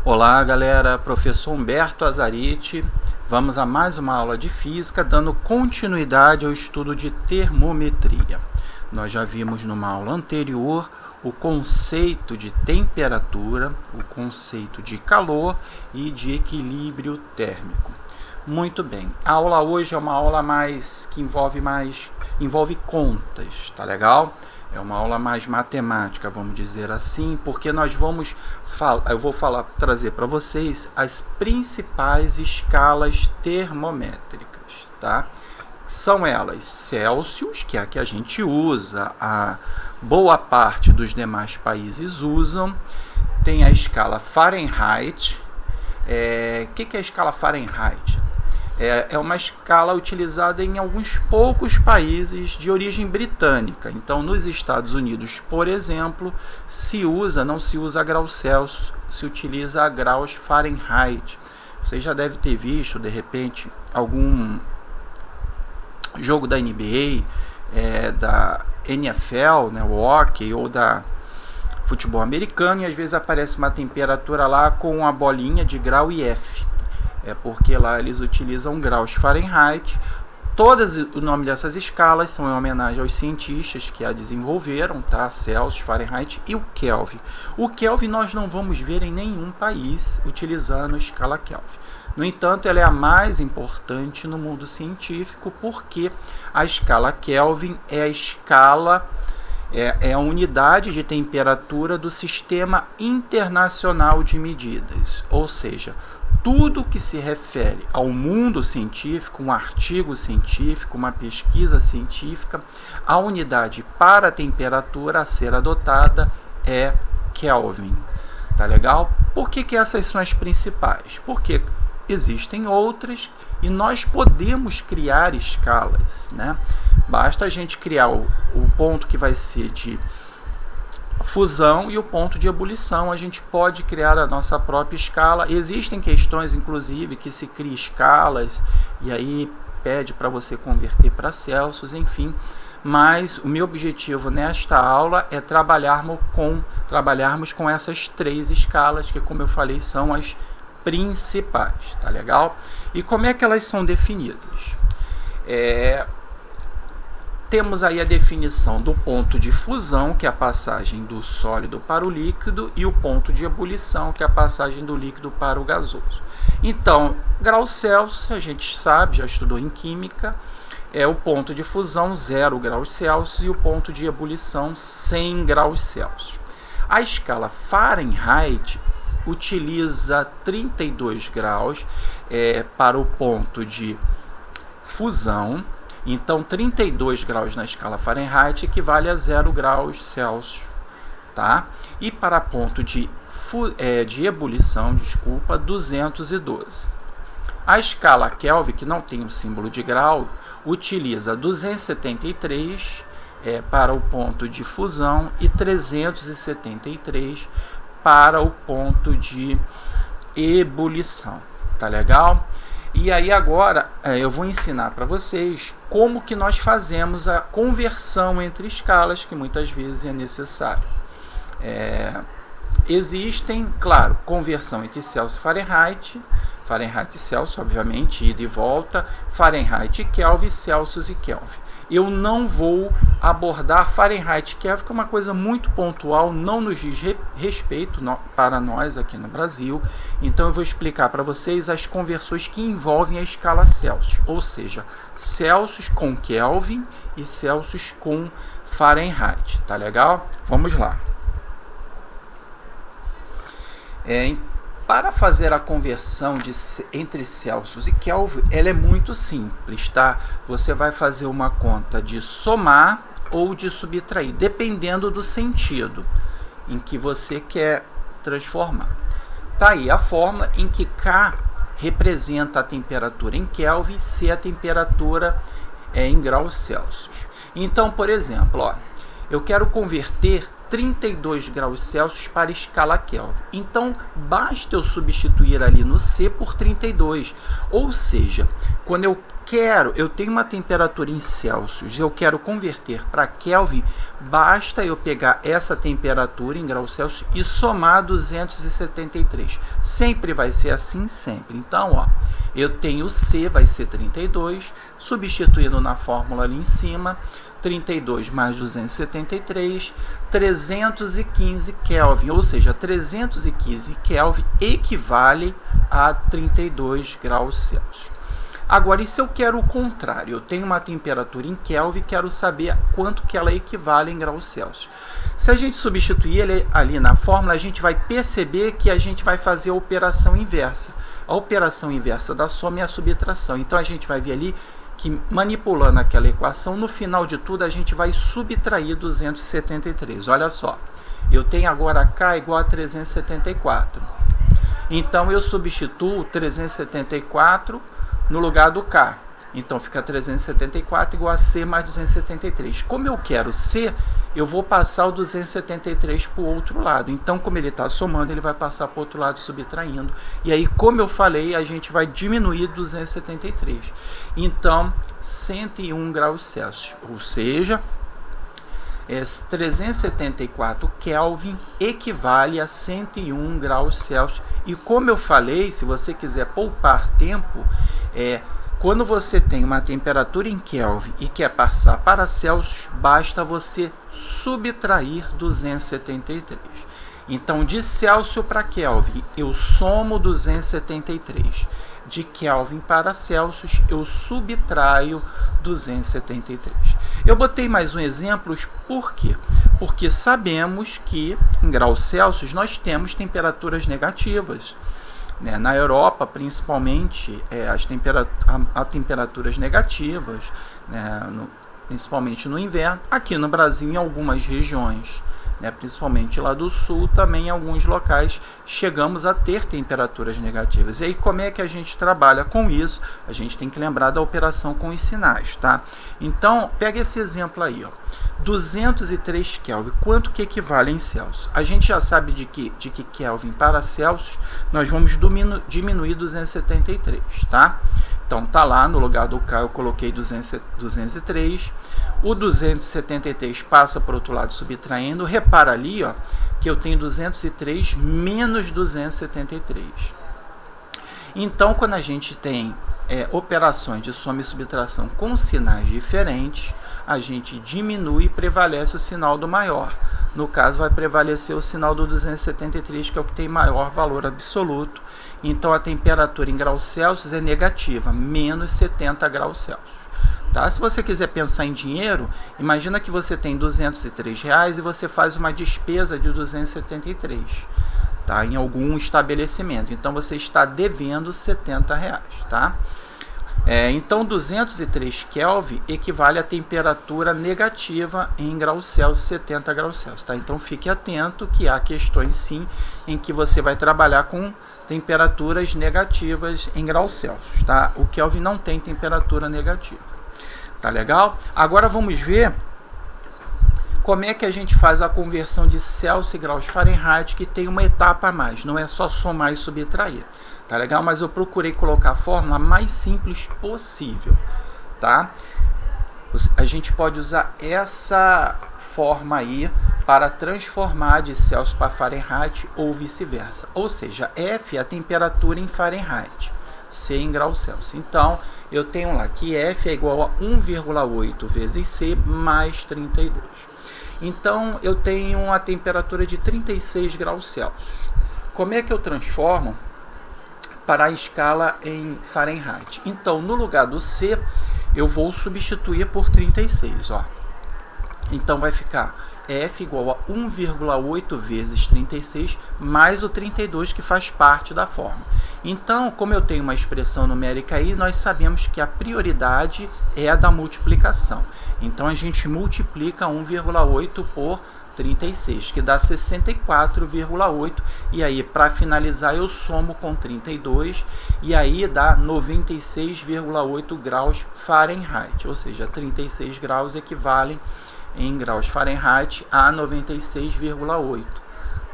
Olá galera, professor Humberto Azariti. Vamos a mais uma aula de física, dando continuidade ao estudo de termometria. Nós já vimos numa aula anterior o conceito de temperatura, o conceito de calor e de equilíbrio térmico. Muito bem, a aula hoje é uma aula que envolve contas, tá legal? É uma aula mais matemática, vamos dizer assim, porque eu vou trazer para vocês as principais escalas termométricas, tá? São elas Celsius, que é a que a gente usa, a boa parte dos demais países usam. Tem a escala Fahrenheit. Que é a escala Fahrenheit? É uma escala utilizada em alguns poucos países de origem britânica. Então, nos Estados Unidos, por exemplo, não se usa graus Celsius, se utiliza graus Fahrenheit. Você já deve ter visto, de repente, algum jogo da NBA, da NFL, né, o hockey, ou da futebol americano, e às vezes aparece uma temperatura lá com a bolinha de grau IF. É porque lá eles utilizam graus Fahrenheit. O nome dessas escalas são em homenagem aos cientistas que a desenvolveram, tá? Celsius, Fahrenheit e o Kelvin. O Kelvin nós não vamos ver em nenhum país utilizando a escala Kelvin. No entanto, ela é a mais importante no mundo científico, porque a escala Kelvin é a unidade de temperatura do Sistema Internacional de Medidas, ou seja, tudo que se refere ao mundo científico, um artigo científico, uma pesquisa científica, a unidade para a temperatura a ser adotada é Kelvin. Tá legal? Por que essas são as principais? Porque existem outras e nós podemos criar escalas, né? Basta a gente criar o ponto que vai ser de fusão e o ponto de ebulição. A gente pode criar a nossa própria escala. Existem questões, inclusive, que se cria escalas e aí pede para você converter para Celsius, enfim. Mas o meu objetivo nesta aula é trabalharmos com essas três escalas que, como eu falei, são as principais, tá legal? E como é que elas são definidas? Temos aí a definição do ponto de fusão, que é a passagem do sólido para o líquido, e o ponto de ebulição, que é a passagem do líquido para o gasoso. Então, graus Celsius, a gente sabe, já estudou em química, é o ponto de fusão 0 graus Celsius e o ponto de ebulição 100 graus Celsius. A escala Fahrenheit utiliza 32 graus para o ponto de fusão. Então, 32 graus na escala Fahrenheit equivale a 0 graus Celsius, tá? E para ponto de ebulição, 212. A escala Kelvin, que não tem o símbolo de grau, utiliza 273 para o ponto de fusão e 373 para o ponto de ebulição, tá legal? E aí agora eu vou ensinar para vocês como que nós fazemos a conversão entre escalas, que muitas vezes é necessário. Existem, claro, conversão entre Celsius e Fahrenheit e Celsius, obviamente, ida e volta, Fahrenheit e Kelvin, Celsius e Kelvin. Eu não vou abordar Fahrenheit e Kelvin, que é uma coisa muito pontual, não nos diz respeito para nós aqui no Brasil. Então eu vou explicar para vocês as conversões que envolvem a escala Celsius, ou seja, Celsius com Kelvin e Celsius com Fahrenheit, tá legal? Vamos lá. Para fazer a conversão entre Celsius e Kelvin, ela é muito simples, tá? Você vai fazer uma conta de somar ou de subtrair, dependendo do sentido em que você quer transformar. Tá aí a fórmula em que K representa a temperatura em Kelvin, C a temperatura em graus Celsius. Então, por exemplo, eu quero converter 32 graus Celsius para a escala Kelvin. Então, basta eu substituir ali no C por 32. Ou seja, quando eu tenho uma temperatura em Celsius, eu quero converter para Kelvin, basta eu pegar essa temperatura em graus Celsius e somar 273. Sempre vai ser assim, sempre. Então, ó, eu tenho C, vai ser 32, substituindo na fórmula ali em cima, 32 mais 273, 315 Kelvin, ou seja, 315 Kelvin equivale a 32 graus Celsius. Agora, e se eu quero o contrário? Eu tenho uma temperatura em Kelvin e quero saber quanto que ela equivale em graus Celsius. Se a gente substituir ele ali na fórmula, a gente vai perceber que a gente vai fazer a operação inversa. A operação inversa da soma é a subtração. Então, a gente vai ver ali que, manipulando aquela equação, no final de tudo, a gente vai subtrair 273. Olha só, eu tenho agora K igual a 374. Então, eu substituo 374 no lugar do K. Então, fica 374 igual a C mais 273. Como eu quero C, eu vou passar o 273 para o outro lado. Então, como ele está somando, ele vai passar para o outro lado subtraindo. E aí, como eu falei, a gente vai diminuir 273. Então, 101 graus Celsius. Ou seja, 374 Kelvin equivale a 101 graus Celsius. E como eu falei, se você quiser poupar tempo, quando você tem uma temperatura em Kelvin e quer passar para Celsius, basta você subtrair 273. Então, de Celsius para Kelvin, eu somo 273. De Kelvin para Celsius, eu subtraio 273. Eu botei mais um exemplo, por quê? Porque sabemos que em graus Celsius nós temos temperaturas negativas. Na Europa, principalmente, há temperaturas negativas, principalmente no inverno. Aqui no Brasil, em algumas regiões, principalmente lá do sul, também em alguns locais, chegamos a ter temperaturas negativas. E aí, como é que a gente trabalha com isso? A gente tem que lembrar da operação com os sinais, tá? Então, pega esse exemplo aí, ó. 203 Kelvin, quanto que equivale em Celsius? A gente já sabe de que Kelvin para Celsius, nós vamos diminuir 273, tá? Então, tá lá no lugar do K, eu coloquei 203. O 273 passa para o outro lado subtraindo. Repara ali, ó, que eu tenho 203 menos 273. Então, quando a gente tem operações de soma e subtração com sinais diferentes, a gente diminui e prevalece o sinal do maior. No caso, vai prevalecer o sinal do 273, que é o que tem maior valor absoluto. Então, a temperatura em graus Celsius é negativa, menos 70 graus Celsius. Tá? Se você quiser pensar em dinheiro, imagina que você tem R$203 e você faz uma despesa de 273, tá? Em algum estabelecimento. Então, você está devendo R$70. Tá? Então, 203 Kelvin equivale a temperatura negativa em graus Celsius, 70 graus Celsius. Tá? Então, fique atento que há questões, sim, em que você vai trabalhar com temperaturas negativas em graus Celsius. Tá? O Kelvin não tem temperatura negativa. Tá legal? Agora, vamos ver como é que a gente faz a conversão de Celsius e graus Fahrenheit, que tem uma etapa a mais. Não é só somar e subtrair. Tá legal? Mas eu procurei colocar a fórmula mais simples possível, tá? A gente pode usar essa forma aí para transformar de Celsius para Fahrenheit ou vice-versa. Ou seja, F é a temperatura em Fahrenheit, C em graus Celsius. Então, eu tenho lá que F é igual a 1,8 vezes C mais 32. Então, eu tenho uma temperatura de 36 graus Celsius. Como é que eu transformo para a escala em Fahrenheit? Então, no lugar do C, eu vou substituir por 36. Ó. Então, vai ficar F igual a 1,8 vezes 36 mais o 32, que faz parte da fórmula. Então, como eu tenho uma expressão numérica aí, nós sabemos que a prioridade é a da multiplicação. Então, a gente multiplica 1,8 por 36, que dá 64,8, e aí para finalizar eu somo com 32, e aí dá 96,8 graus Fahrenheit, ou seja, 36 graus equivalem em graus Fahrenheit a 96,8.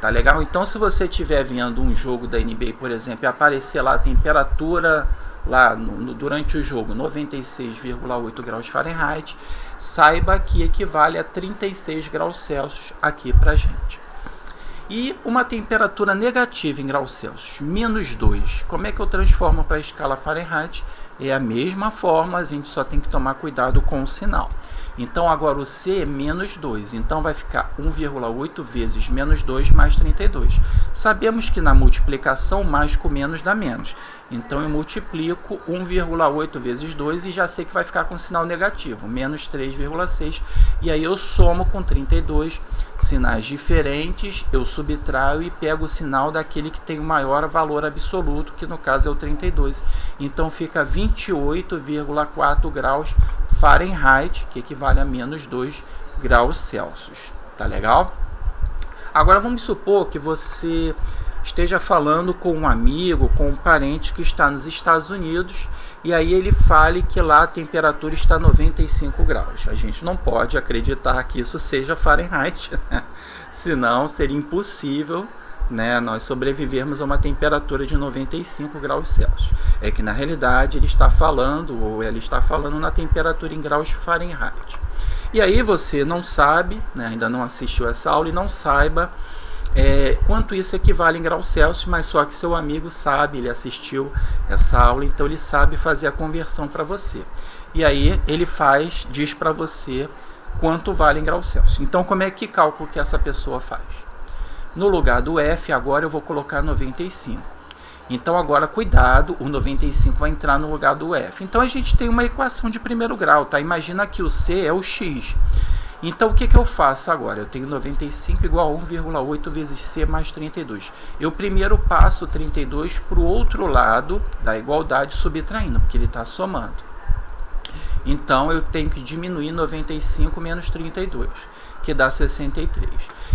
Tá legal? Então, se você estiver vendo um jogo da NBA, por exemplo, e aparecer lá a temperatura lá durante o jogo 96,8 graus Fahrenheit, saiba que equivale a 36 graus Celsius aqui para a gente. E uma temperatura negativa em graus Celsius, menos 2. Como é que eu transformo para a escala Fahrenheit? É a mesma forma, a gente só tem que tomar cuidado com o sinal. Então agora o C é menos 2, então vai ficar 1,8 vezes menos 2 mais 32. Sabemos que na multiplicação mais com menos dá menos. Então eu multiplico 1,8 vezes 2 e já sei que vai ficar com sinal negativo, menos 3,6. E aí eu somo com 32, sinais diferentes, eu subtraio e pego o sinal daquele que tem o maior valor absoluto, que no caso é o 32. Então fica 28,4 graus Fahrenheit, que equivale a menos 2 graus Celsius. Tá legal? Agora vamos supor que você esteja falando com um amigo, com um parente que está nos Estados Unidos, e aí ele fale que lá a temperatura está 95 graus. A gente não pode acreditar que isso seja Fahrenheit, né? Senão seria impossível, né, nós sobrevivermos a uma temperatura de 95 graus Celsius. É que na realidade ele está falando, ou ela está falando na temperatura em graus Fahrenheit. E aí você não sabe, né, ainda não assistiu essa aula e não saiba quanto isso equivale em graus Celsius, mas só que seu amigo sabe, ele assistiu essa aula, então ele sabe fazer a conversão para você. E aí ele diz para você quanto vale em graus Celsius. Então como é que cálculo que essa pessoa faz? No lugar do F, agora eu vou colocar 95. Então agora cuidado, o 95 vai entrar no lugar do F. Então a gente tem uma equação de primeiro grau, tá? Imagina que o C é o X. Então o que eu faço agora? Eu tenho 95 igual a 1,8 vezes C mais 32. Eu primeiro passo 32 para o outro lado da igualdade subtraindo, porque ele está somando. Então eu tenho que diminuir 95 menos 32, que dá 63.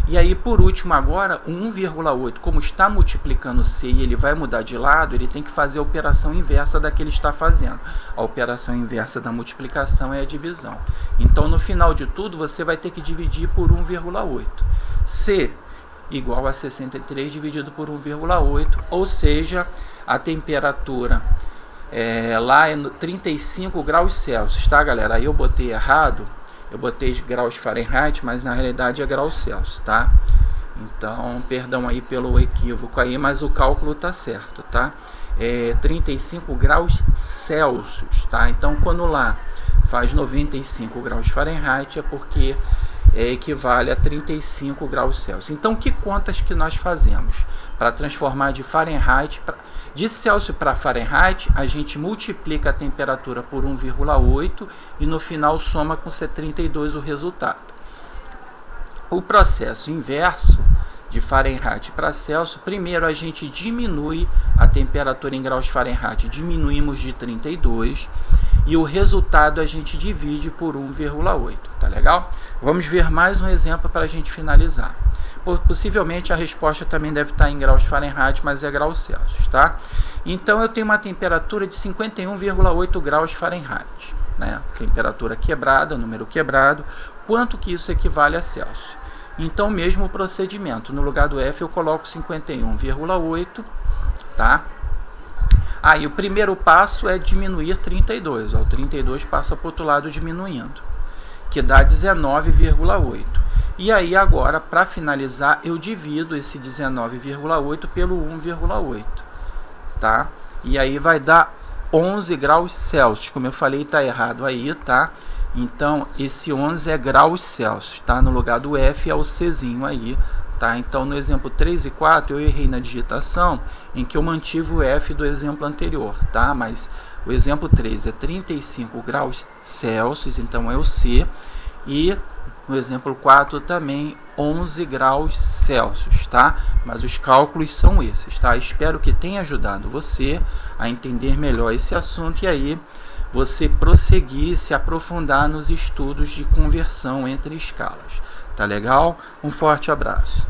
E aí por último agora, o 1,8, como está multiplicando C e ele vai mudar de lado, ele tem que fazer a operação inversa da que ele está fazendo. A operação inversa da multiplicação é a divisão. Então no final de tudo você vai ter que dividir por 1,8. C igual a 63 dividido por 1,8, ou seja, a temperatura lá é 35 graus Celsius, tá galera? Aí eu botei errado. Eu botei graus Fahrenheit, mas na realidade é graus Celsius, tá? Então, perdão aí pelo equívoco aí, mas o cálculo tá certo, tá? 35 graus Celsius, tá? Então, quando lá faz 95 graus Fahrenheit, é porque equivale a 35 graus Celsius. Então, que contas que nós fazemos? Para transformar de Fahrenheit, de Celsius para Fahrenheit, a gente multiplica a temperatura por 1,8 e no final soma com C32 o resultado. O processo inverso de Fahrenheit para Celsius, primeiro a gente diminui a temperatura em graus Fahrenheit, diminuímos de 32 e o resultado a gente divide por 1,8, tá legal? Vamos ver mais um exemplo para a gente finalizar. Possivelmente a resposta também deve estar em graus Fahrenheit, mas é graus Celsius, tá? Então eu tenho uma temperatura de 51,8 graus Fahrenheit, né? Temperatura quebrada, número quebrado. Quanto que isso equivale a Celsius? Então mesmo procedimento, no lugar do F eu coloco 51,8, tá? Aí o primeiro passo é diminuir 32, ó, o 32 passa para o outro lado diminuindo, que dá 19,8. E aí agora, para finalizar, eu divido esse 19,8 pelo 1,8, tá? E aí vai dar 11 graus Celsius, como eu falei, tá errado aí, tá? Então, esse 11 é graus Celsius, tá? No lugar do F é o Czinho aí, tá? Então, no exemplo 3 e 4, eu errei na digitação, em que eu mantive o F do exemplo anterior, tá? Mas o exemplo 3 é 35 graus Celsius, então é o C, e no exemplo 4 também 11 graus Celsius, tá? Mas os cálculos são esses, tá? Espero que tenha ajudado você a entender melhor esse assunto e aí você prosseguir, se aprofundar nos estudos de conversão entre escalas. Tá legal? Um forte abraço.